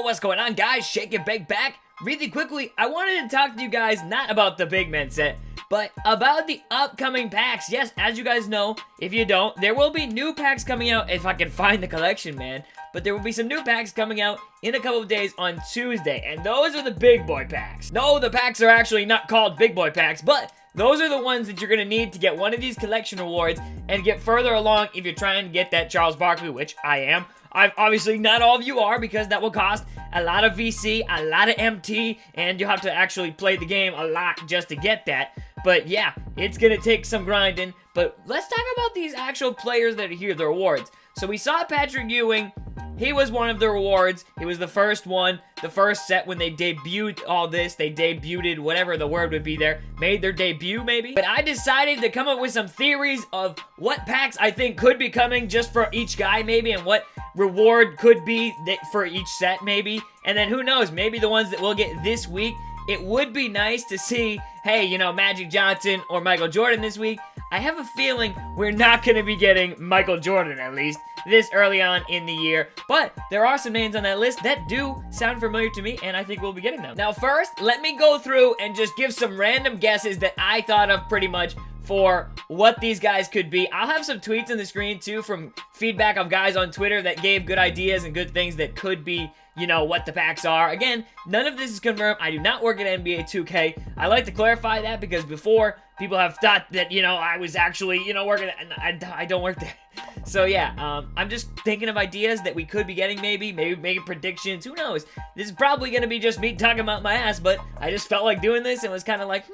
what's going on, guys? Shake and Bake back. Really quickly, I wanted to talk to you guys not about the Big Man set, but about the upcoming packs. Yes, as you guys know, if you don't, there will be new packs coming out if I can find the collection, man. But there will be some new packs coming out in a couple of days on Tuesday, and those are the big boy packs. No, the packs are actually not called big boy packs, but those are the ones that you're going to need to get one of these collection rewards and get further along if you're trying to get that Charles Barkley, which I am. Obviously, not all of you are, because that will cost a lot of VC, a lot of MT, and you'll have to actually play the game a lot just to get that. But yeah, it's going to take some grinding. But let's talk about these actual players that are here, the rewards. So we saw Patrick Ewing. He was one of the rewards. He was the first one, the first set when they debuted all this. They debuted, whatever the word would be there. Made their debut, maybe. But I decided to come up with some theories of what packs I think could be coming just for each guy, maybe, and what reward could be for each set, maybe. And then who knows, maybe the ones that we'll get this week. It would be nice to see, hey, you know, Magic Johnson or Michael Jordan this week. I have a feeling we're not going to be getting Michael Jordan, at least, this early on in the year. But there are some names on that list that do sound familiar to me, and I think we'll be getting them. Now, first, let me go through and just give some random guesses that I thought of pretty much for what these guys could be. I'll have some tweets on the screen, too, from feedback of guys on Twitter that gave good ideas and good things that could be, you know, what the packs are. Again, none of this is confirmed. I do not work at NBA 2K. I like to clarify that because before, people have thought that, you know, I was actually, you know, working, and I don't work there. So yeah, I'm just thinking of ideas that we could be getting, maybe making predictions. Who knows? This is probably going to be just me talking about my ass, but I just felt like doing this and was kind of like,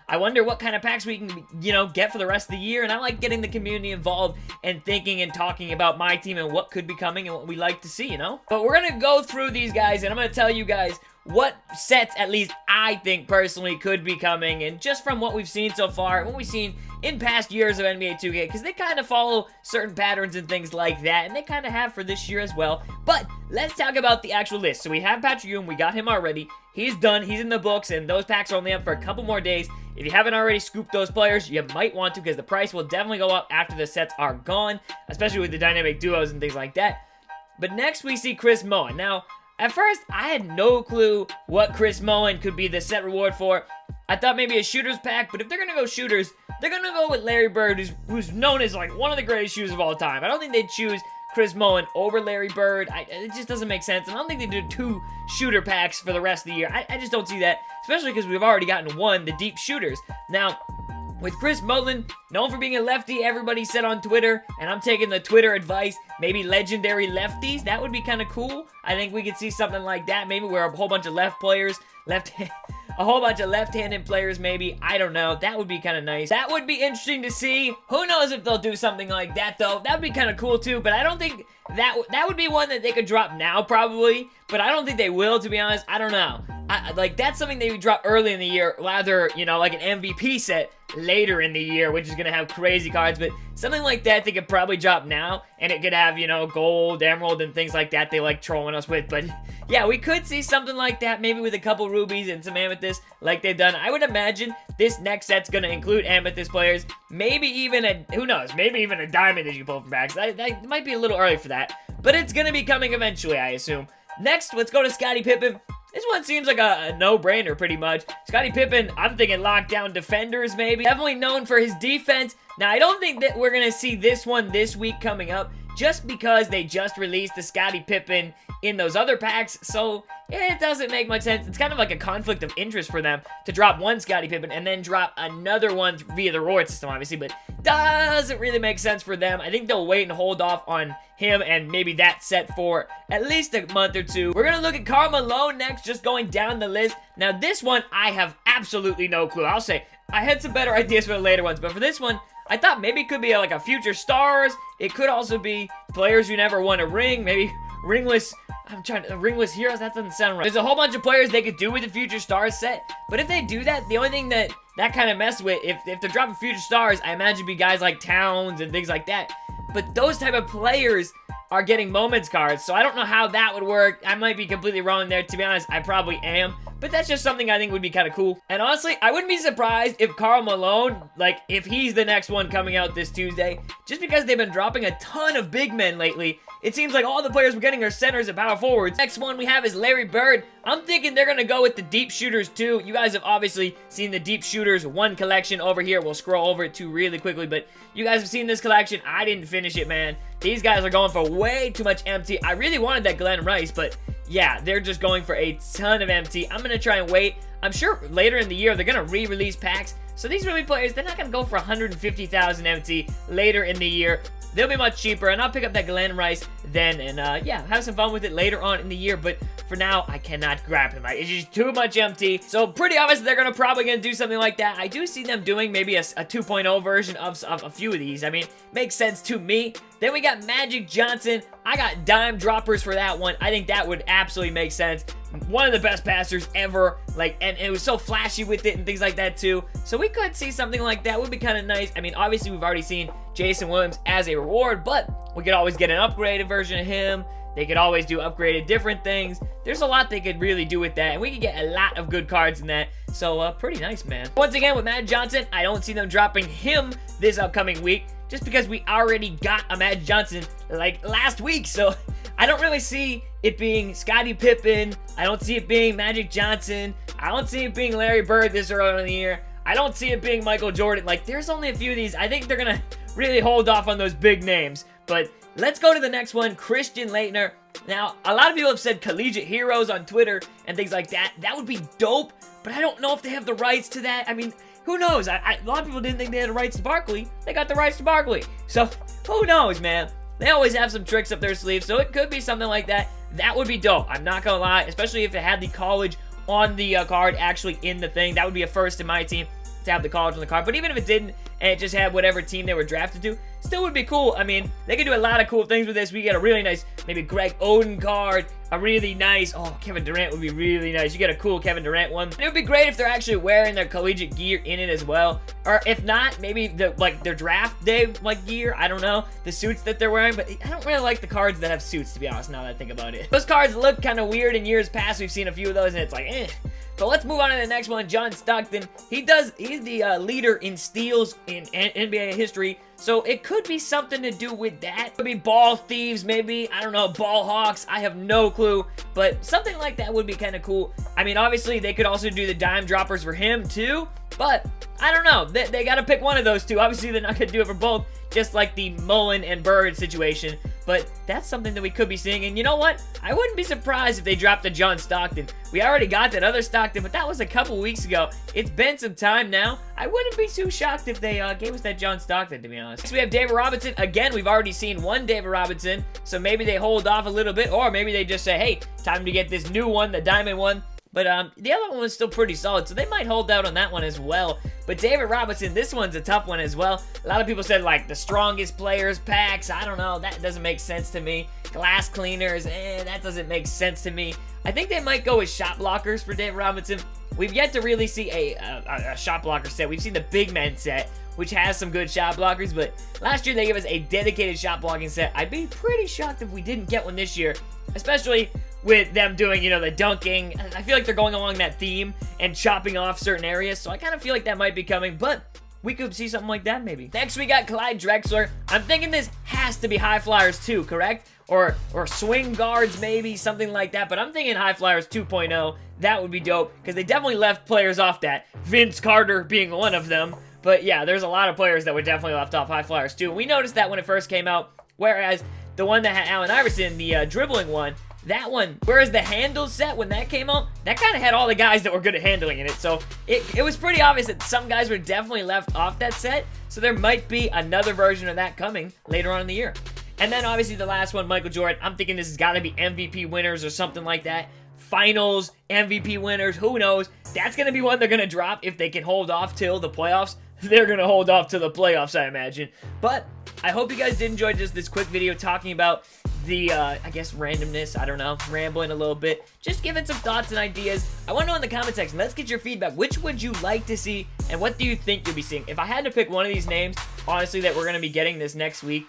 I wonder what kind of packs we can, you know, get for the rest of the year. And I like getting the community involved and thinking and talking about my team and what could be coming and what we like to see, you know? But we're going to go through these guys, and I'm going to tell you guys what sets, at least I think personally, could be coming. And just from what we've seen so far, what we've seen in past years of NBA 2K, because they kind of follow certain patterns and things like that, and they kind of have for this year as well. But let's talk about the actual list. So we have Patrick Ewing, we got him already. He's done, he's in the books, and those packs are only up for a couple more days. If you haven't already scooped those players, you might want to, because the price will definitely go up after the sets are gone, especially with the dynamic duos and things like that. But next we see Chris Moen. Now, at first, I had no clue what Chris Moen could be the set reward for. I thought maybe a shooters pack, but if they're going to go shooters, they're going to go with Larry Bird, who's known as like one of the greatest shooters of all time. I don't think they'd choose Chris Moen over Larry Bird. It just doesn't make sense, and I don't think they do 2 shooter packs for the rest of the year. I just don't see that, especially because we've already gotten one, the deep shooters. Now, with Chris Moen, known for being a lefty, everybody said on Twitter, and I'm taking the Twitter advice, maybe legendary lefties. That would be kind of cool. I think we could see something like that. Maybe we're a whole bunch of a whole bunch of left-handed players, maybe. I don't know. That would be kind of nice. That would be interesting to see. Who knows if they'll do something like that, though. That would be kind of cool, too, but I don't think that would be one that they could drop now, probably, but I don't think they will, to be honest. I don't know. Like, that's something they would drop early in the year, rather, you know, like an MVP set later in the year, which is going to have crazy cards, but something like that they could probably drop now, and it could have, you know, gold, emerald, and things like that they like trolling us with. But yeah, we could see something like that, maybe with a couple rubies and some amethyst like they've done. I would imagine this next set's going to include amethyst players, maybe even who knows, maybe even a diamond that you pull from packs. That might be a little early for that, but it's going to be coming eventually, I assume. Next, let's go to Scottie Pippen. This one seems like a no-brainer, pretty much. Scottie Pippen, I'm thinking lockdown defenders, maybe. Definitely known for his defense. Now, I don't think that we're going to see this one this week coming up, just because they just released the Scottie Pippen in those other packs, so it doesn't make much sense. It's kind of like a conflict of interest for them to drop one Scottie Pippen and then drop another one via the reward system, obviously, but doesn't really make sense for them. I think they'll wait and hold off on him and maybe that set for at least a month or two. We're going to look at Karl Malone next, just going down the list. Now, this one, I have absolutely no clue. I'll say, I had some better ideas for the later ones, but for this one, I thought maybe it could be like a future stars. It could also be players who never won a ring, maybe ringless heroes. That doesn't sound right. There's a whole bunch of players they could do with the future stars set, but if they do that, the only thing that kind of messes with, if they're dropping future stars, I imagine it'd be guys like Towns and things like that. But those type of players are getting moments cards, so I don't know how that would work. I might be completely wrong there. To be honest, I probably am. but that's just something I think would be kind of cool. And honestly, I wouldn't be surprised if Karl Malone, like, if he's the next one coming out this Tuesday, just because they've been dropping a ton of big men lately. It seems like all the players we're getting are centers and power forwards. Next one we have is Larry Bird. I'm thinking they're going to go with the deep shooters too. You guys have obviously seen the deep shooters 1 collection over here. We'll scroll over it too really quickly, but you guys have seen this collection. I didn't finish it, man. These guys are going for way too much empty. I really wanted that Glenn Rice, but yeah, they're just going for a ton of empty. I'm going to try and wait. I'm sure later in the year they're going to re-release packs. So these rookie players, they're not going to go for 150,000 empty later in the year. They'll be much cheaper, and I'll pick up that Glenn Rice then, and yeah, have some fun with it later on in the year, but for now, I cannot grab him. It's just too much empty, so pretty obvious they're probably going to do something like that. I do see them doing maybe a 2.0 version of a few of these. I mean, makes sense to me. Then we got Magic Johnson. I got dime droppers for that one. I think that would absolutely make sense. One of the best passers ever, like, and it was so flashy with it and things like that too. So we could see something like that. Would be kind of nice. I mean, obviously we've already seen Jason Williams as a reward, but we could always get an upgraded version of him. They could always do upgraded different things. There's a lot they could really do with that, and we could get a lot of good cards in that. So pretty nice, man. Once again, with Magic Johnson, I don't see them dropping him this upcoming week, just because we already got a Magic Johnson like last week. So I don't really see it being Scottie Pippen. I don't see it being Magic Johnson. I don't see it being Larry Bird this early in the year. I don't see it being Michael Jordan. Like, there's only a few of these. I think they're going to really hold off on those big names. But let's go to the next one, Christian Laettner. Now, a lot of people have said collegiate heroes on Twitter and things like that. That would be dope, but I don't know if they have the rights to that. I mean, who knows? A lot of people didn't think they had the rights to Barkley. They got the rights to Barkley. So, who knows, man? They always have some tricks up their sleeve, so it could be something like that. That would be dope. I'm not going to lie, especially if it had the college on the card actually in the thing. That would be a first in my team to have the college on the card. But even if it didn't, and it just had whatever team they were drafted to, still would be cool. I mean, they could do a lot of cool things with this. We get a really nice, maybe Greg Oden card, a really nice, oh, Kevin Durant would be really nice. You get a cool Kevin Durant one. And it would be great if they're actually wearing their collegiate gear in it as well. Or if not, maybe their draft day gear. I don't know, the suits that they're wearing. But I don't really like the cards that have suits, to be honest, now that I think about it. Those cards look kind of weird in years past. We've seen a few of those, and it's like, eh. But let's move on to the next one, John Stockton. He's the leader in steals in NBA history, so it could be something to do with that. Could be ball thieves, maybe, I don't know, ball hawks, I have no clue, but something like that would be kind of cool. I mean, obviously, they could also do the dime droppers for him, too, but I don't know. They got to pick one of those two. Obviously, they're not going to do it for both, just like the Mullen and Bird situation, but that's something that we could be seeing. And you know what? I wouldn't be surprised if they dropped a John Stockton. We already got that other Stockton, but that was a couple weeks ago. It's been some time now. I wouldn't be too shocked if they gave us that John Stockton, to be honest. Next, we have David Robinson. Again, we've already seen one David Robinson, so maybe they hold off a little bit, or maybe they just say, hey, time to get this new one, the diamond one. But the other one was still pretty solid, so they might hold out on that one as well. But David Robinson, this one's a tough one as well. A lot of people said, like, the strongest players packs. I don't know. That doesn't make sense to me. Glass cleaners, that doesn't make sense to me. I think they might go with shot blockers for David Robinson. We've yet to really see a shot blocker set. We've seen the big men set, which has some good shot blockers, but last year they gave us a dedicated shot blocking set. I'd be pretty shocked if we didn't get one this year, especially with them doing, you know, the dunking. I feel like they're going along that theme and chopping off certain areas, so I kind of feel like that might be coming, but we could see something like that maybe. Next, we got Clyde Drexler. I'm thinking this has to be high flyers too, correct? Or swing guards maybe, something like that, but I'm thinking high flyers 2.0. That would be dope, because they definitely left players off that, Vince Carter being one of them. But yeah, there's a lot of players that were definitely left off high flyers too. We noticed that when it first came out, whereas the one that had Allen Iverson, the dribbling one, that one, whereas the handles set, when that came out, that kind of had all the guys that were good at handling in it. So it was pretty obvious that some guys were definitely left off that set. So there might be another version of that coming later on in the year. And then obviously the last one, Michael Jordan. I'm thinking this has got to be MVP winners or something like that. Finals, MVP winners, who knows? That's going to be one they're going to drop if they can hold off till the playoffs. They're going to hold off to the playoffs, I imagine. But I hope you guys did enjoy just this quick video talking about the, I guess, randomness. I don't know, rambling a little bit. Just giving some thoughts and ideas. I want to know in the comment section, let's get your feedback. Which would you like to see, and what do you think you'll be seeing? If I had to pick one of these names, honestly, that we're going to be getting this next week,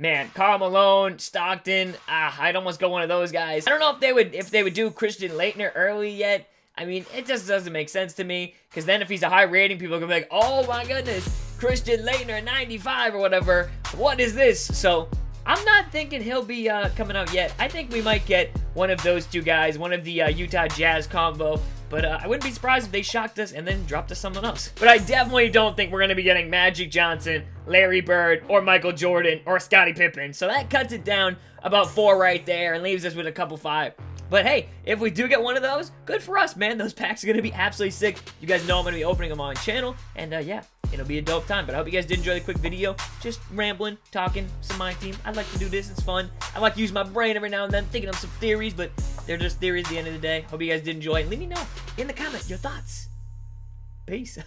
Man, Karl Malone, Stockton, I'd almost go one of those guys. I don't know if they would do Christian Laettner early yet. I mean, it just doesn't make sense to me, because then if he's a high rating, people are going to be like, oh my goodness, Christian Laettner 95 or whatever, what is this? So, I'm not thinking he'll be coming out yet. I think we might get one of those two guys, one of the Utah Jazz combo, but I wouldn't be surprised if they shocked us and then dropped us someone else. But I definitely don't think we're going to be getting Magic Johnson, Larry Bird, or Michael Jordan, or Scottie Pippen. So that cuts it down about 4 right there and leaves us with a couple 5. But hey, if we do get one of those, good for us, man. Those packs are going to be absolutely sick. You guys know I'm going to be opening them on channel. And yeah, it'll be a dope time. But I hope you guys did enjoy the quick video. Just rambling, talking, some my team. I like to do this. It's fun. I like to use my brain every now and then, thinking of some theories. But they're just theories at the end of the day. Hope you guys did enjoy. And let me know in the comments your thoughts. Peace.